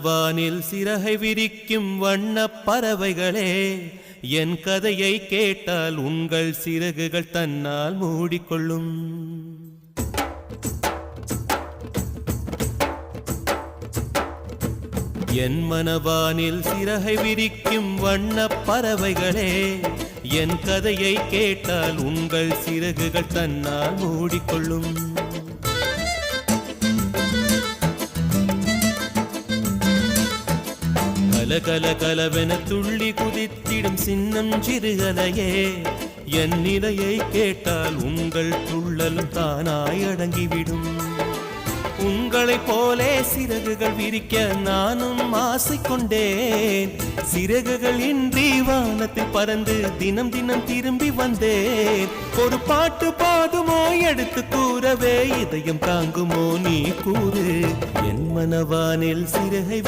மனவானில் சிறகை விரிக்கும் வண்ணப் பறவைகளே, என் கதையை கேட்டால் உங்கள் சிறகுகள் தன்னால் மூடிக்கொள்ளும். என் மனவானில் சிறகை விரிக்கும் வண்ணப் பறவைகளே, என் கதையை கேட்டால் உங்கள் சிறகுகள் தன்னால் மூடிக்கொள்ளும். கல கலவென துள்ளி குதித்திடும் சின்னம் சிறுகலையே, என் நிலையை கேட்டால் உங்கள் துள்ளலும் தானாய் அடங்கிவிடும். உங்களைப் போலே சிறகுகள் விரிக்க நானும் ஆசை கொண்டேன். சிறகுகள் இன்றி வானத்தில் பறந்து தினம் தினம் திரும்பி வந்தேன். ஒரு பாட்டு பாடுமோ எடுத்து கூறவே, இதயம் தாங்குமோ நீ கூறு. என் மனவானில் சிறகை